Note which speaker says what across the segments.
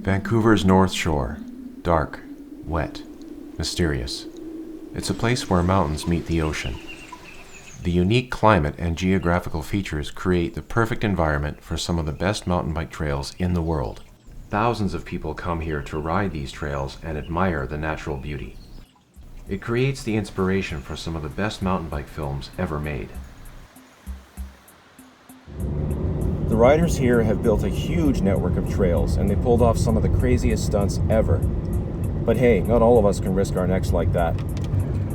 Speaker 1: Vancouver's North Shore. Dark, wet, mysterious. It's a place where mountains meet the ocean. The unique climate and geographical features create the perfect environment for some of the best mountain bike trails in the world. Thousands of people come here to ride these trails and admire the natural beauty. It creates the inspiration for some of the best mountain bike films ever made.
Speaker 2: The riders here have built a huge network of trails, and they pulled off some of the craziest stunts ever. But hey, not all of us can risk our necks like that.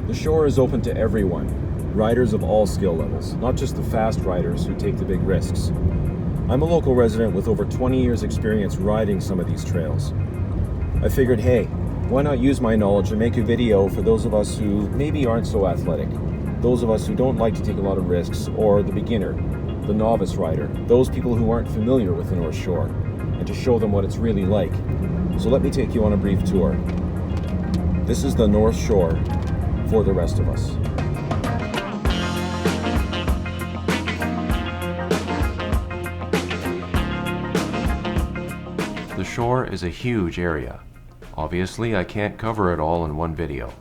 Speaker 2: The shore is open to everyone, riders of all skill levels, not just the fast riders who take the big risks. I'm a local resident with over 20 years experience riding some of these trails. I figured, hey, why not use my knowledge and make a video for those of us who maybe aren't so athletic, those of us who don't like to take a lot of risks, or the beginner, the novice rider, those people who aren't familiar with the North Shore, and to show them what it's really like. So let me take you on a brief tour. This is the North Shore for the rest of us.
Speaker 1: The shore is a huge area. Obviously, I can't cover it all in one video.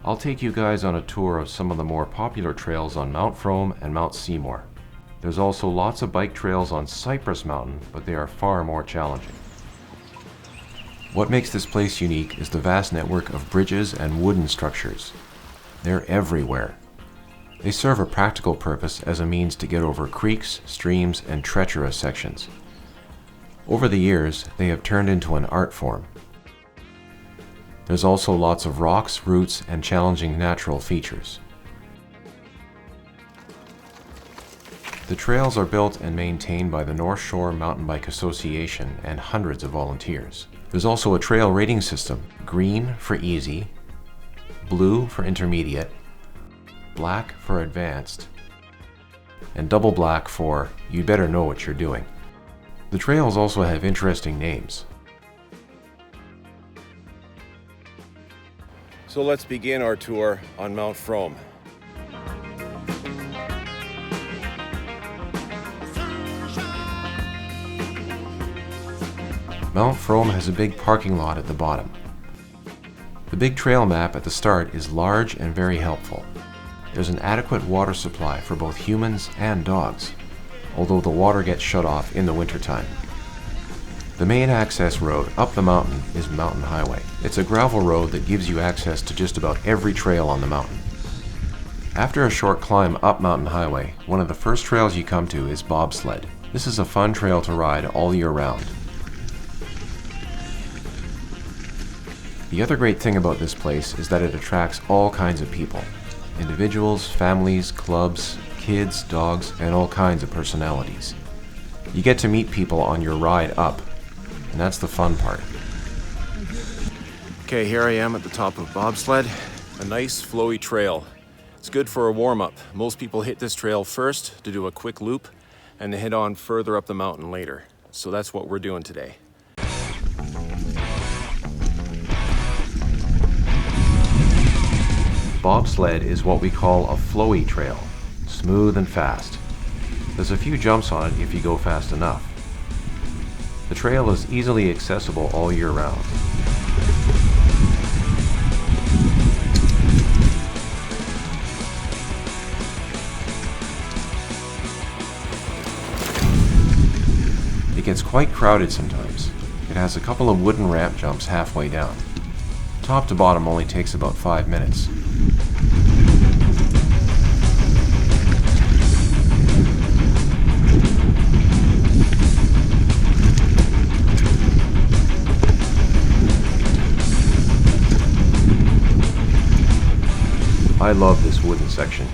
Speaker 1: I'll take you guys on a tour of some of the more popular trails on Mount Frome and Mount Seymour. There's also lots of bike trails on Cypress Mountain, but they are far more challenging. What makes this place unique is the vast network of bridges and wooden structures. They're everywhere. They serve a practical purpose as a means to get over creeks, streams, and treacherous sections. Over the years, they have turned into an art form. There's also lots of rocks, roots, and challenging natural features. The trails are built and maintained by the North Shore Mountain Bike Association and hundreds of volunteers. There's also a trail rating system: green for easy, blue for intermediate, black for advanced, and double black for you better know what you're doing. The trails also have interesting names.
Speaker 2: So let's begin our tour on Mount Frome.
Speaker 1: Mount Frome has a big parking lot at the bottom. The big trail map at the start is large and very helpful. There's an adequate water supply for both humans and dogs, although the water gets shut off in the wintertime. The main access road up the mountain is Mountain Highway. It's a gravel road that gives you access to just about every trail on the mountain. After a short climb up Mountain Highway, one of the first trails you come to is Bobsled. This is a fun trail to ride all year round. The other great thing about this place is that it attracts all kinds of people. Individuals, families, clubs, kids, dogs, and all kinds of personalities. You get to meet people on your ride up, and that's the fun part.
Speaker 2: Okay, here I am at the top of Bobsled, a nice flowy trail. It's good for a warm-up. Most people hit this trail first to do a quick loop and to head on further up the mountain later. So that's what we're doing today.
Speaker 1: Bobsled is what we call a flowy trail, smooth and fast. There's a few jumps on it if you go fast enough. The trail is easily accessible all year round. It gets quite crowded sometimes. It has a couple of wooden ramp jumps halfway down. Top to bottom only takes about 5 minutes. I love this wooden section.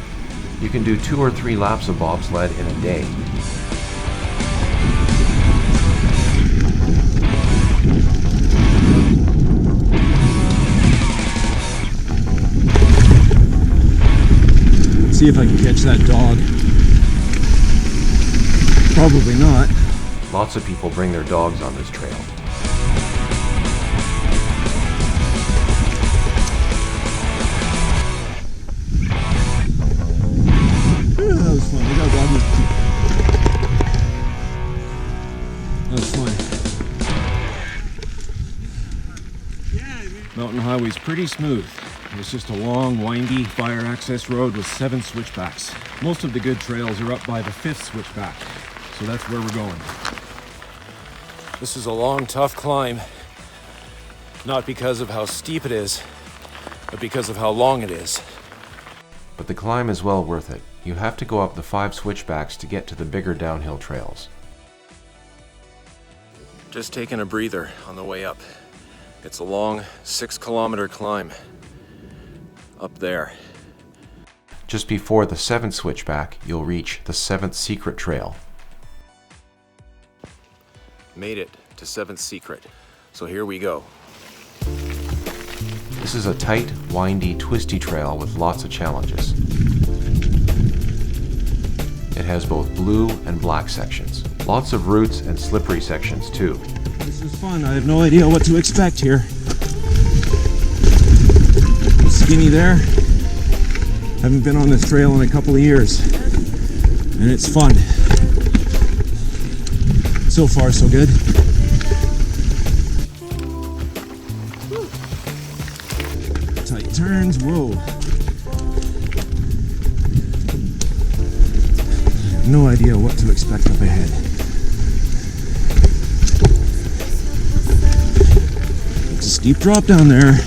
Speaker 1: You can do 2 or 3 laps of bobsled in a day.
Speaker 3: See if I can catch that dog. Probably not.
Speaker 1: Lots of people bring their dogs on this trail.
Speaker 3: That was fun. I got a dog with me. That was fun.
Speaker 2: mountain highway's pretty smooth. It's just a long, windy fire access road with 7 switchbacks. Most of the good trails are up by the 5th switchback, so that's where we're going. This is a long, tough climb, not because of how steep it is, but because of how long it is.
Speaker 1: But the climb is well worth it. You have to go up the 5 switchbacks to get to the bigger downhill trails.
Speaker 2: Just taking a breather on the way up. It's a long 6-kilometer climb up there.
Speaker 1: Just before the 7th switchback, you'll reach the 7th secret trail.
Speaker 2: Made it to 7th secret. So here we go.
Speaker 1: This is a tight, windy, twisty trail with lots of challenges. It has both blue and black sections. Lots of roots and slippery sections too.
Speaker 3: This is fun. I have no idea what to expect here. Skinny there. Haven't been on this trail in a couple of years. And it's fun. So far, so good. Tight turns, whoa. I have no idea what to expect up ahead. It's a steep drop down there.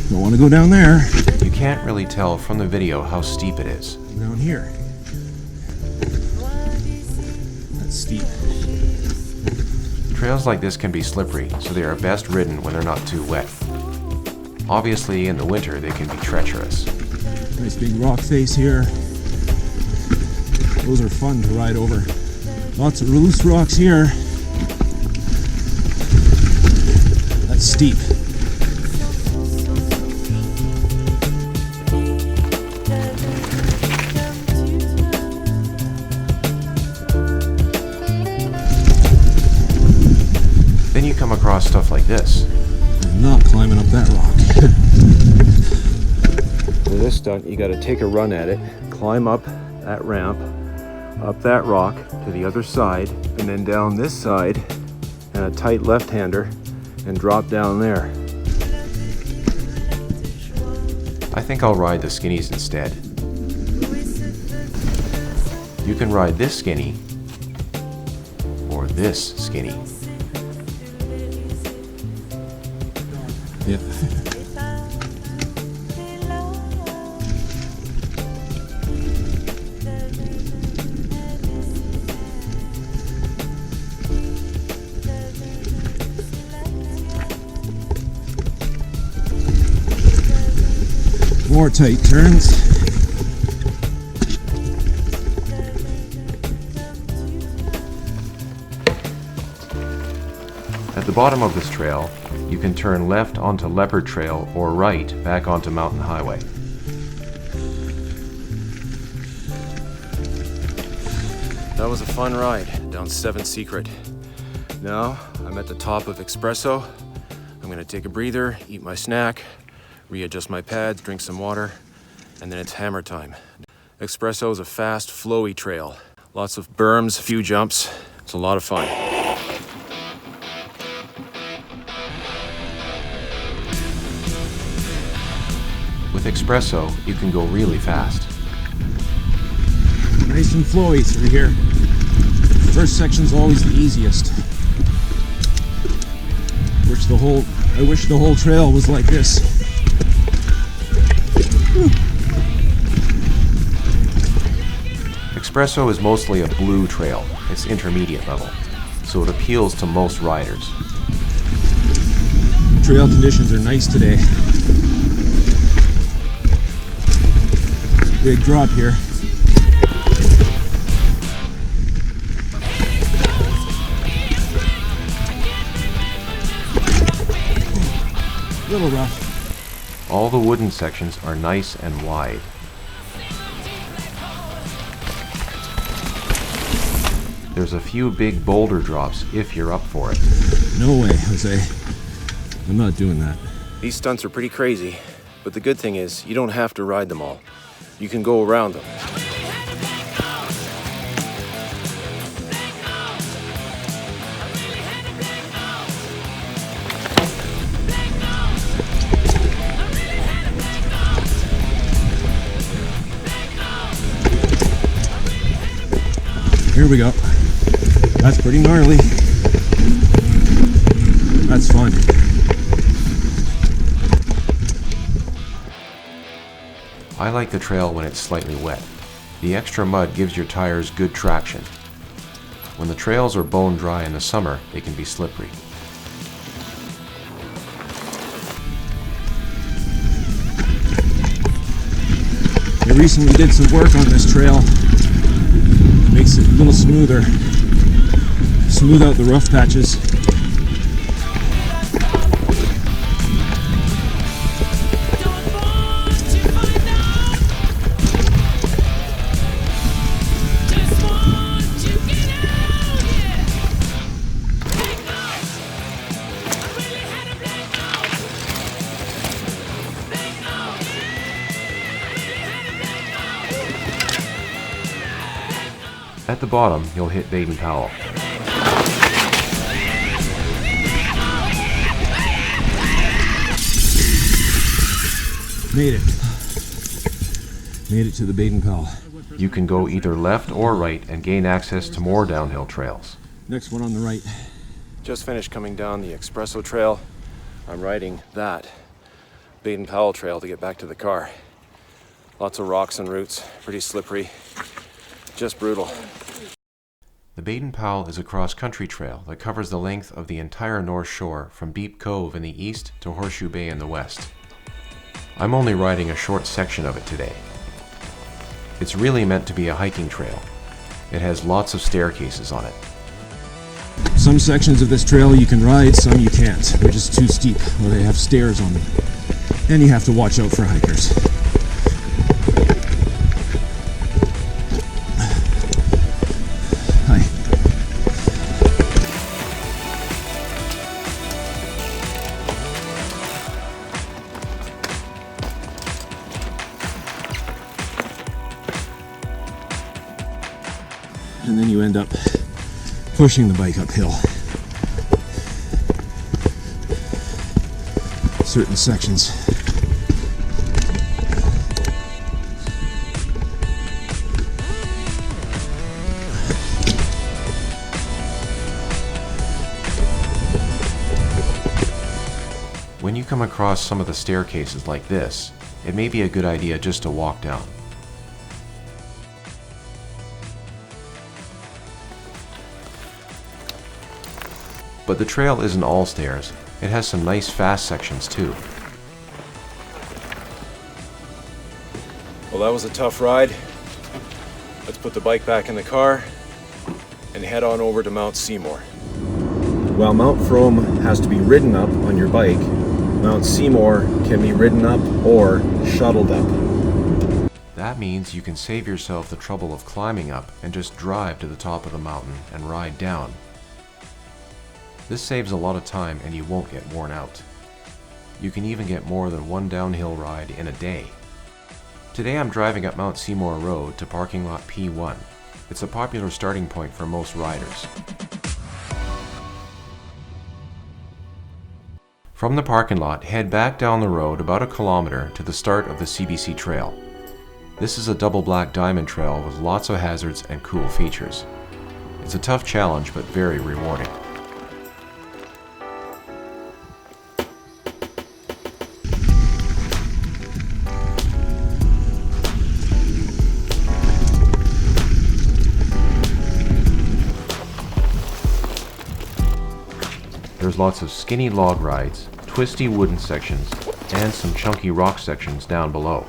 Speaker 3: Don't want to go down there.
Speaker 1: You can't really tell from the video how steep it is.
Speaker 3: Down here. That's steep.
Speaker 1: Trails like this can be slippery, so they are best ridden when they're not too wet. Obviously, in the winter, they can be treacherous.
Speaker 3: Nice big rock face here. Those are fun to ride over. Lots of loose rocks here. That's steep.
Speaker 1: Then you come across stuff like this.
Speaker 3: I'm not climbing up that rock.
Speaker 2: For this stunt, you got to take a run at it, climb up that ramp, up that rock to the other side, and then down this side, and a tight left-hander, and drop down there.
Speaker 1: I think I'll ride the skinnies instead. You can ride this skinny, or this skinny.
Speaker 3: Yeah. More tight turns.
Speaker 1: At the bottom of this trail, you can turn left onto Leopard Trail or right back onto Mountain Highway.
Speaker 2: That was a fun ride down 7th Secret. Now I'm at the top of Expresso. I'm gonna take a breather, eat my snack, readjust my pads, drink some water, and then it's hammer time. Expresso is a fast, flowy trail. Lots of berms, a few jumps. It's a lot of fun.
Speaker 1: With Expresso, you can go really fast.
Speaker 3: Nice and flowy through here. First section's always the easiest. I wish the whole trail was like this.
Speaker 1: Expresso is mostly a blue trail. It's intermediate level, so it appeals to most riders.
Speaker 3: Trail conditions are nice today. Big drop here. Little rough.
Speaker 1: All the wooden sections are nice and wide. There's a few big boulder drops if you're up for it.
Speaker 3: No way, Jose. I'm not doing that.
Speaker 2: These stunts are pretty crazy, but the good thing is you don't have to ride them all. You can go around them.
Speaker 3: Here we go. That's pretty gnarly. That's fun.
Speaker 1: I like the trail when it's slightly wet. The extra mud gives your tires good traction. When the trails are bone dry in the summer, they can be slippery.
Speaker 3: I recently did some work on this trail. Makes it a little smoother. Smooth out the rough patches.
Speaker 1: At the bottom, you'll hit Baden Powell.
Speaker 3: Made it. Made it to the Baden Powell.
Speaker 1: You can go either left or right and gain access to more downhill trails.
Speaker 3: Next one on the right.
Speaker 2: Just finished coming down the Expresso Trail. I'm riding that Baden Powell Trail to get back to the car. Lots of rocks and roots, pretty slippery, just brutal.
Speaker 1: The Baden Powell is a cross-country trail that covers the length of the entire North Shore from Deep Cove in the east to Horseshoe Bay in the west. I'm only riding a short section of it today. It's really meant to be a hiking trail. It has lots of staircases on it.
Speaker 3: Some sections of this trail you can ride, some you can't. They're just too steep, or they have stairs on them. And you have to watch out for hikers. Hi. And then you end up pushing the bike uphill. Certain sections.
Speaker 1: When you come across some of the staircases like this, it may be a good idea just to walk down. But the trail isn't all stairs. It has some nice fast sections too.
Speaker 2: Well, that was a tough ride. Let's put the bike back in the car and head on over to Mount Seymour. While Mount Frome has to be ridden up on your bike, Mount Seymour can be ridden up or shuttled up.
Speaker 1: That means you can save yourself the trouble of climbing up and just drive to the top of the mountain and ride down. This saves a lot of time and you won't get worn out. You can even get more than one downhill ride in a day. Today I'm driving up Mount Seymour Road to parking lot P1. It's a popular starting point for most riders. From the parking lot, head back down the road about a kilometer to the start of the CBC Trail. This is a double black diamond trail with lots of hazards and cool features. It's a tough challenge but very rewarding. There's lots of skinny log rides, twisty wooden sections, and some chunky rock sections down below.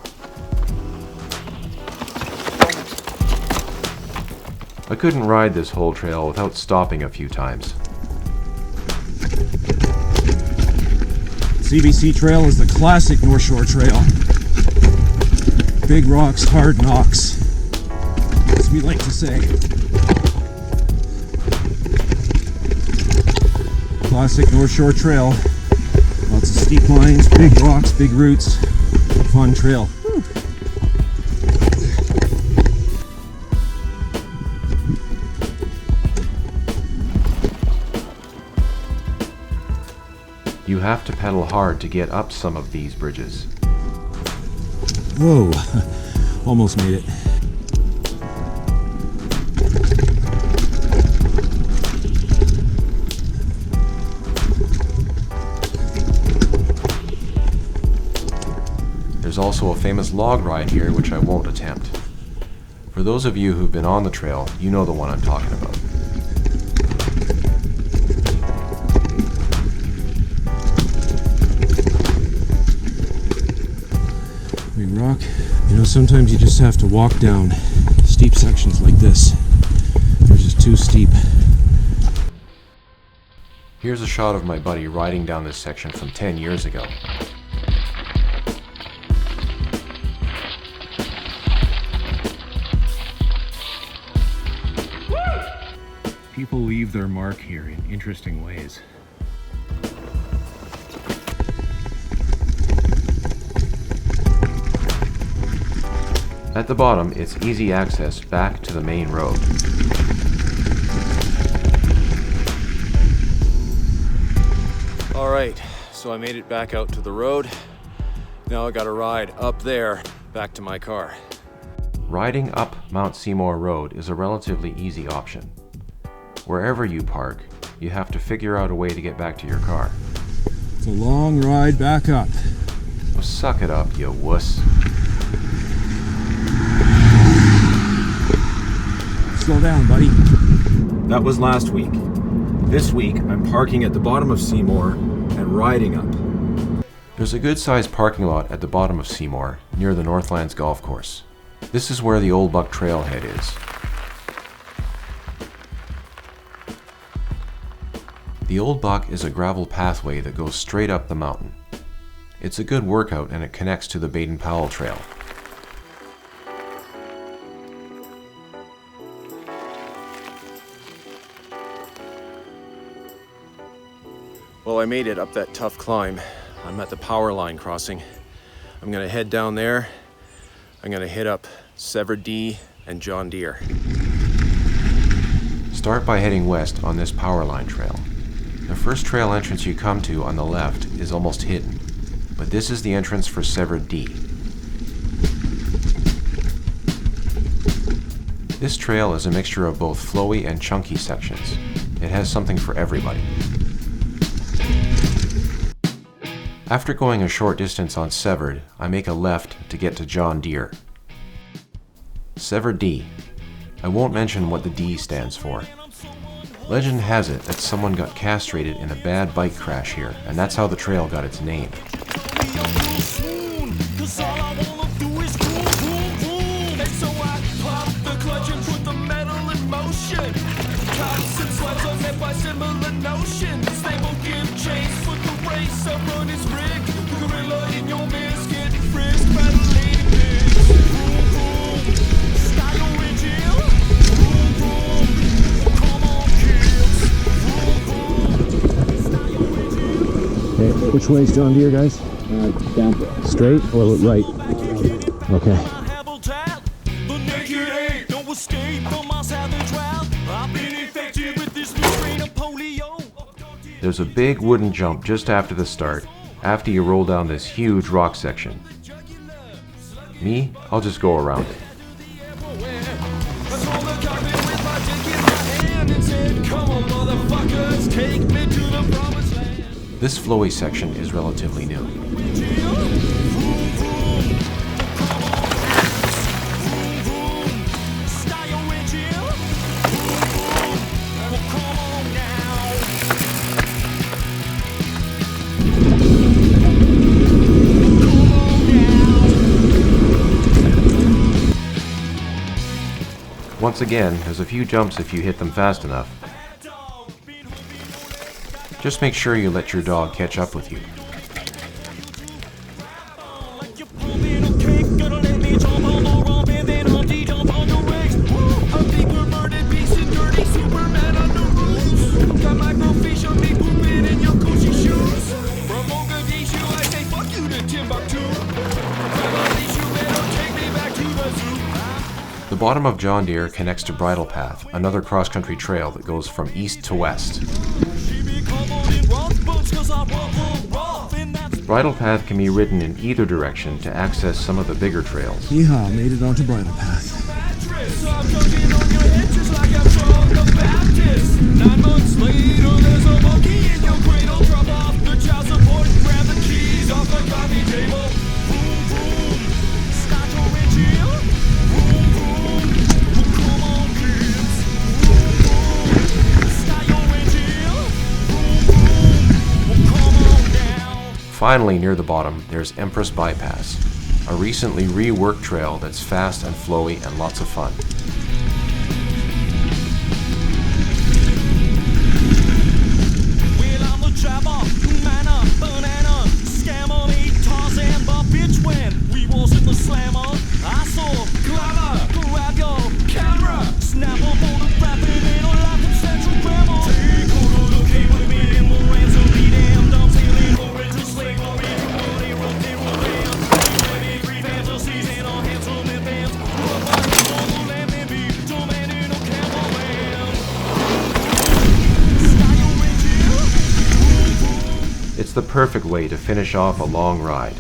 Speaker 1: I couldn't ride this whole trail without stopping a few times.
Speaker 3: CBC Trail is the classic North Shore Trail. Big rocks, hard knocks, as we like to say. Classic North Shore Trail. Lots of steep lines, big rocks, big roots. Fun trail. Whew.
Speaker 1: You have to pedal hard to get up some of these bridges.
Speaker 3: Whoa, almost made it.
Speaker 1: also a famous log ride here which I won't attempt. For those of you who've been on the trail, you know the one I'm talking about.
Speaker 3: We rock. You know, sometimes you just have to walk down steep sections like this. They're just too steep.
Speaker 1: Here's a shot of my buddy riding down this section from 10 years ago. People leave their mark here in interesting ways. At the bottom, it's easy access back to the main road.
Speaker 2: Alright, so I made it back out to the road. Now I gotta ride up there, back to my car.
Speaker 1: Riding up Mount Seymour Road is a relatively easy option. Wherever you park, you have to figure out a way to get back to your car.
Speaker 3: It's a long ride back up.
Speaker 1: So suck it up, you wuss.
Speaker 3: Slow down, buddy.
Speaker 2: That was last week. This week, I'm parking at the bottom of Seymour and riding up.
Speaker 1: There's a good-sized parking lot at the bottom of Seymour, near the Northlands Golf Course. This is where the Old Buck Trailhead is. The Old Buck is a gravel pathway that goes straight up the mountain. It's a good workout and it connects to the Baden Powell Trail.
Speaker 2: Well, I made it up that tough climb. I'm at the power line crossing. I'm gonna head down there. I'm gonna hit up Severed D and John Deere.
Speaker 1: Start by heading west on this power line trail. The first trail entrance you come to on the left is almost hidden, but this is the entrance for Severed D. This trail is a mixture of both flowy and chunky sections. It has something for everybody. After going a short distance on Severed, I make a left to get to John Deere. Severed D. I won't mention what the D stands for. Legend has it that someone got castrated in a bad bike crash here, and that's how the trail got its name.
Speaker 3: Which way is John Deere, guys?
Speaker 4: Down.
Speaker 3: Straight or right? Okay.
Speaker 1: There's a big wooden jump just after the start, after you roll down this huge rock section. Me, I'll just go around it. This flowy section is relatively new. Once again, there's a few jumps if you hit them fast enough. Just make sure you let your dog catch up with you. The bottom of John Deere connects to Bridle Path, another cross-country trail that goes from east to west. Bridle Path can be ridden in either direction to access some of the bigger trails.
Speaker 3: Yeehaw, made it onto Bridle Path.
Speaker 1: Finally, near the bottom, there's Empress Bypass, a recently reworked trail that's fast and flowy and lots of fun. It's the perfect way to finish off a long ride.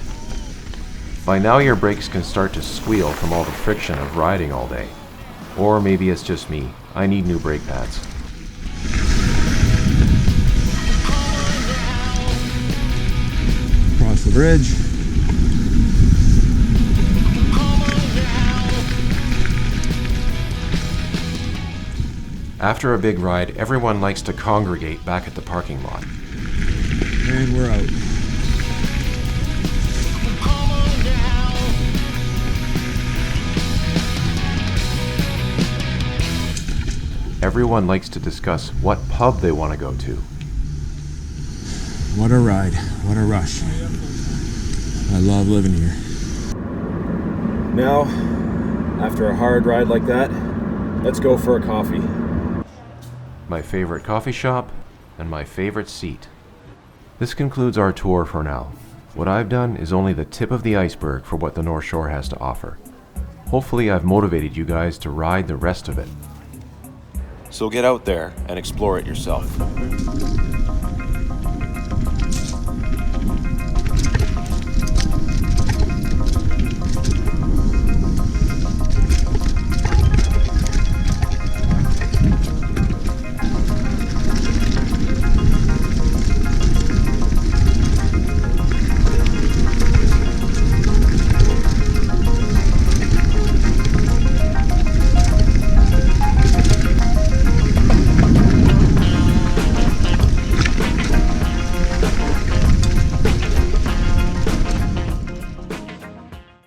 Speaker 1: By now your brakes can start to squeal from all the friction of riding all day. Or maybe it's just me. I need new brake pads.
Speaker 3: Across the bridge.
Speaker 1: After a big ride, everyone likes to congregate back at the parking lot.
Speaker 3: And we're out.
Speaker 1: Everyone likes to discuss what pub they want to go to.
Speaker 3: What a ride. What a rush. I love living here.
Speaker 2: Now, after a hard ride like that, let's go for a coffee.
Speaker 1: My favorite coffee shop and my favorite seat. This concludes our tour for now. What I've done is only the tip of the iceberg for what the North Shore has to offer. Hopefully I've motivated you guys to ride the rest of it. So get out there and explore it yourself.